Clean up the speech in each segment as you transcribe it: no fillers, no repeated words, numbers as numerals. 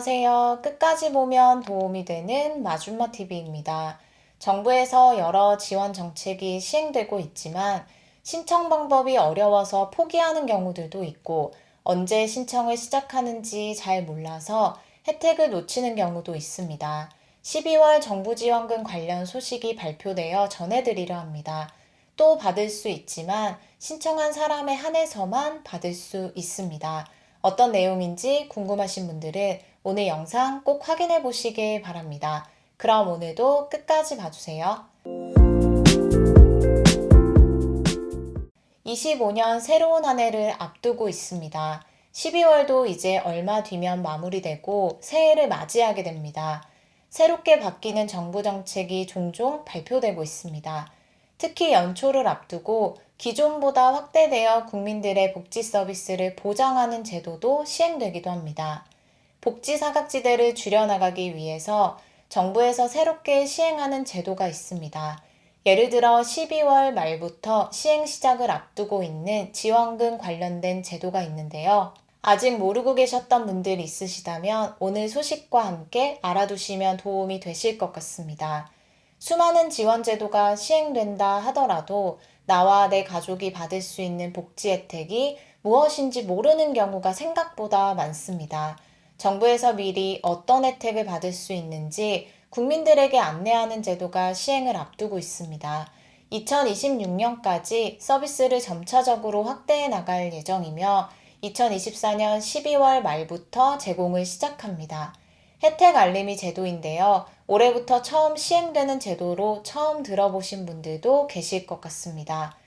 안녕하세요. 끝까지 보면 도움이 되는 마준마TV입니다. 정부에서 여러 지원 정책이 시행되고 있지만 신청 방법이 어려워서 포기하는 경우들도 있고 언제 신청을 시작하는지 잘 몰라서 혜택을 놓치는 경우도 있습니다. 12월 정부 지원금 관련 소식이 발표되어 전해드리려 합니다. 또 받을 수 있지만 신청한 사람에 한해서만 받을 수 있습니다. 어떤 내용인지 궁금하신 분들은 오늘 영상 꼭 확인해 보시길 바랍니다. 그럼 오늘도 끝까지 봐주세요. 25년 새로운 한 해를 앞두고 있습니다. 12월도 이제 얼마 뒤면 마무리되고 새해를 맞이하게 됩니다. 새롭게 바뀌는 정부 정책이 종종 발표되고 있습니다. 특히 연초를 앞두고 기존보다 확대되어 국민들의 복지 서비스를 보장하는 제도도 시행되기도 합니다. 복지 사각지대를 줄여나가기 위해서 정부에서 새롭게 시행하는 제도가 있습니다. 예를 들어 12월 말부터 시행 시작을 앞두고 있는 지원금 관련된 제도가 있는데요. 아직 모르고 계셨던 분들 있으시다면 오늘 소식과 함께 알아두시면 도움이 되실 것 같습니다. 수많은 지원 제도가 시행된다 하더라도 나와 내 가족이 받을 수 있는 복지 혜택이 무엇인지 모르는 경우가 생각보다 많습니다. 정부에서 미리 어떤 혜택을 받을 수 있는지 국민들에게 안내하는 제도가 시행을 앞두고 있습니다. 2026년까지 서비스를 점차적으로 확대해 나갈 예정이며 2024년 12월 말부터 제공을 시작합니다. 혜택 알림이 제도인데요. 올해부터 처음 시행되는 제도로 처음 들어보신 분들도 계실 것 같습니다.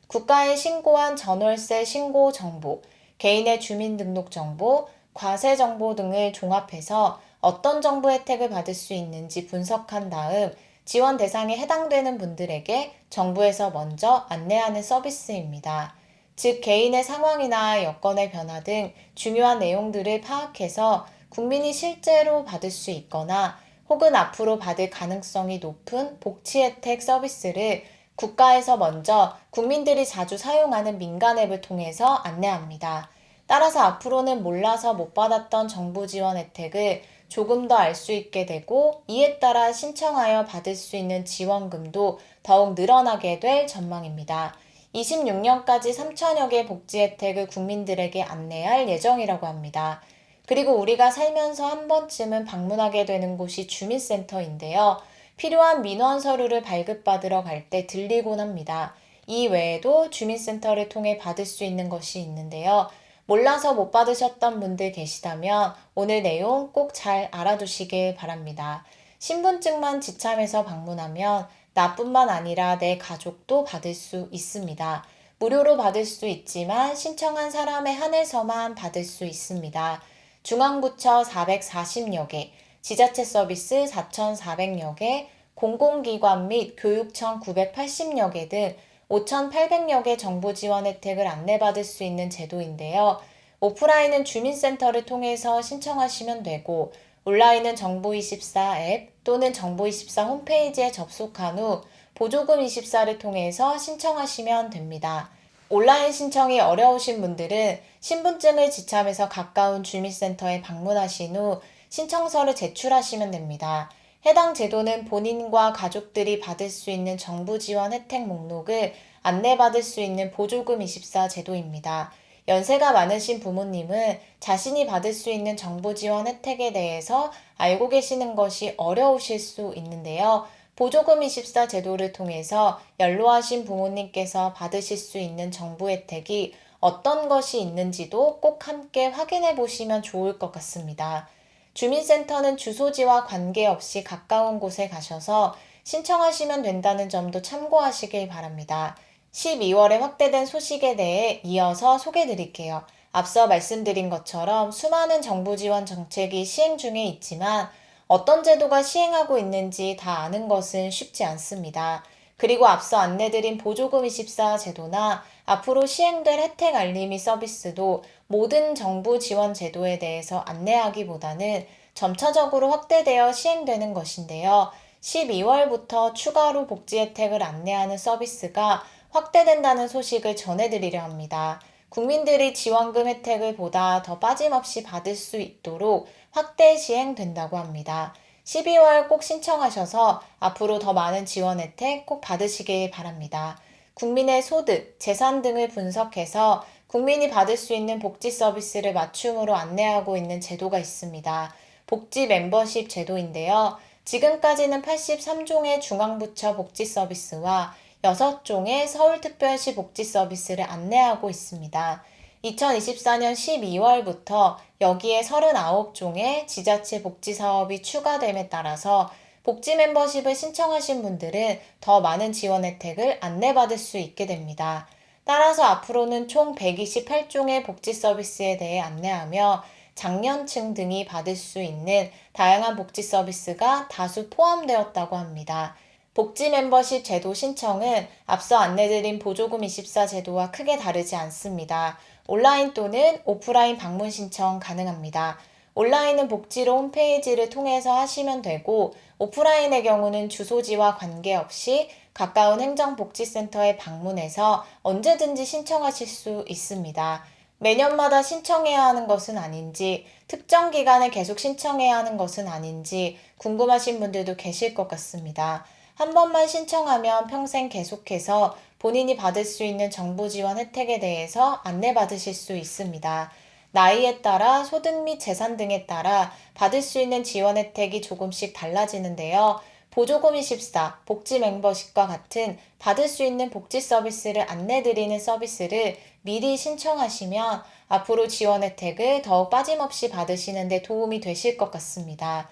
국가에 신고한 전월세 신고 정보, 개인의 주민등록정보, 과세정보 등을 종합해서 어떤 정부 혜택을 받을 수 있는지 분석한 다음 지원 대상에 해당되는 분들에게 정부에서 먼저 안내하는 서비스입니다. 즉, 개인의 상황이나 여건의 변화 등 중요한 내용들을 파악해서 국민이 실제로 받을 수 있거나 혹은 앞으로 받을 가능성이 높은 복지 혜택 서비스를 국가에서 먼저 국민들이 자주 사용하는 민간 앱을 통해서 안내합니다. 따라서 앞으로는 몰라서 못 받았던 정부 지원 혜택을 조금 더 알 수 있게 되고 이에 따라 신청하여 받을 수 있는 지원금도 더욱 늘어나게 될 전망입니다. 26년까지 3천여 개 복지 혜택을 국민들에게 안내할 예정이라고 합니다. 그리고 우리가 살면서 한 번쯤은 방문하게 되는 곳이 주민센터인데요. 필요한 민원 서류를 발급받으러 갈 때 들리곤 합니다. 이 외에도 주민센터를 통해 받을 수 있는 것이 있는데요. 몰라서 못 받으셨던 분들 계시다면 오늘 내용 꼭 잘 알아두시길 바랍니다. 신분증만 지참해서 방문하면 나뿐만 아니라 내 가족도 받을 수 있습니다. 무료로 받을 수 있지만 신청한 사람에 한해서만 받을 수 있습니다. 중앙부처 440여 개, 지자체 서비스 4,400여 개, 공공기관 및 교육청 980여 개 등 5,800여 개 정부 지원 혜택을 안내받을 수 있는 제도인데요. 오프라인은 주민센터를 통해서 신청하시면 되고 온라인은 정부24 앱 또는 정부24 홈페이지에 접속한 후 보조금24를 통해서 신청하시면 됩니다. 온라인 신청이 어려우신 분들은 신분증을 지참해서 가까운 주민센터에 방문하신 후 신청서를 제출하시면 됩니다. 해당 제도는 본인과 가족들이 받을 수 있는 정부 지원 혜택 목록을 안내받을 수 있는 보조금24 제도입니다. 연세가 많으신 부모님은 자신이 받을 수 있는 정부 지원 혜택에 대해서 알고 계시는 것이 어려우실 수 있는데요. 보조금24 제도를 통해서 연로하신 부모님께서 받으실 수 있는 정부 혜택이 어떤 것이 있는지도 꼭 함께 확인해 보시면 좋을 것 같습니다. 주민센터는 주소지와 관계없이 가까운 곳에 가셔서 신청하시면 된다는 점도 참고하시길 바랍니다. 12월에 확대된 소식에 대해 이어서 소개해 드릴게요. 앞서 말씀드린 것처럼 수많은 정부 지원 정책이 시행 중에 있지만 어떤 제도가 시행하고 있는지 다 아는 것은 쉽지 않습니다. 그리고 앞서 안내드린 보조금24 제도나 앞으로 시행될 혜택 알림이 서비스도 모든 정부 지원 제도에 대해서 안내하기보다는 점차적으로 확대되어 시행되는 것인데요. 12월부터 추가로 복지 혜택을 안내하는 서비스가 확대된다는 소식을 전해드리려 합니다. 국민들이 지원금 혜택을 보다 더 빠짐없이 받을 수 있도록 확대 시행된다고 합니다. 12월 꼭 신청하셔서 앞으로 더 많은 지원 혜택 꼭 받으시길 바랍니다. 국민의 소득, 재산 등을 분석해서 국민이 받을 수 있는 복지 서비스를 맞춤으로 안내하고 있는 제도가 있습니다. 복지 멤버십 제도인데요. 지금까지는 83종의 중앙부처 복지 서비스와 6종의 서울특별시 복지 서비스를 안내하고 있습니다. 2024년 12월부터 여기에 39종의 지자체 복지 사업이 추가됨에 따라서 복지 멤버십을 신청하신 분들은 더 많은 지원 혜택을 안내받을 수 있게 됩니다. 따라서 앞으로는 총 128종의 복지 서비스에 대해 안내하며 장년층 등이 받을 수 있는 다양한 복지 서비스가 다수 포함되었다고 합니다. 복지 멤버십 제도 신청은 앞서 안내드린 보조금24 제도와 크게 다르지 않습니다. 온라인 또는 오프라인 방문 신청 가능합니다. 온라인은 복지로 홈페이지를 통해서 하시면 되고 오프라인의 경우는 주소지와 관계없이 가까운 행정복지센터에 방문해서 언제든지 신청하실 수 있습니다. 매년마다 신청해야 하는 것은 아닌지, 특정 기간에 계속 신청해야 하는 것은 아닌지 궁금하신 분들도 계실 것 같습니다. 한 번만 신청하면 평생 계속해서 본인이 받을 수 있는 정부 지원 혜택에 대해서 안내받으실 수 있습니다. 나이에 따라 소득 및 재산 등에 따라 받을 수 있는 지원 혜택이 조금씩 달라지는데요. 보조금24, 복지 멤버십과 같은 받을 수 있는 복지 서비스를 안내드리는 서비스를 미리 신청하시면 앞으로 지원 혜택을 더욱 빠짐없이 받으시는 데 도움이 되실 것 같습니다.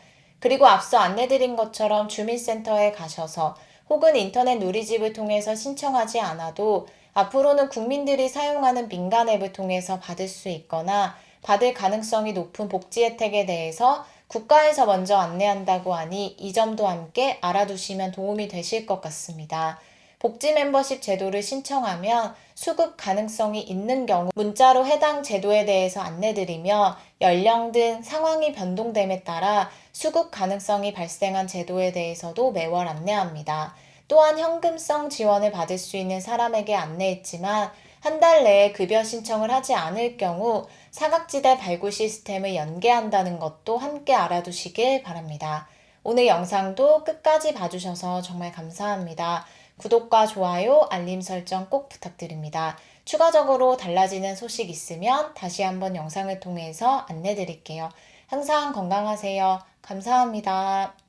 그리고 앞서 안내드린 것처럼 주민센터에 가셔서 혹은 인터넷 누리집을 통해서 신청하지 않아도 앞으로는 국민들이 사용하는 민간 앱을 통해서 받을 수 있거나 받을 가능성이 높은 복지 혜택에 대해서 국가에서 먼저 안내한다고 하니 이 점도 함께 알아두시면 도움이 되실 것 같습니다. 복지 멤버십 제도를 신청하면 수급 가능성이 있는 경우 문자로 해당 제도에 대해서 안내드리며 연령 등 상황이 변동됨에 따라 수급 가능성이 발생한 제도에 대해서도 매월 안내합니다. 또한 현금성 지원을 받을 수 있는 사람에게 안내했지만 한 달 내에 급여 신청을 하지 않을 경우 사각지대 발굴 시스템을 연계한다는 것도 함께 알아두시길 바랍니다. 오늘 영상도 끝까지 봐주셔서 정말 감사합니다. 구독과 좋아요, 알림 설정 꼭 부탁드립니다. 추가적으로 달라지는 소식 있으면 다시 한번 영상을 통해서 안내드릴게요. 항상 건강하세요. 감사합니다.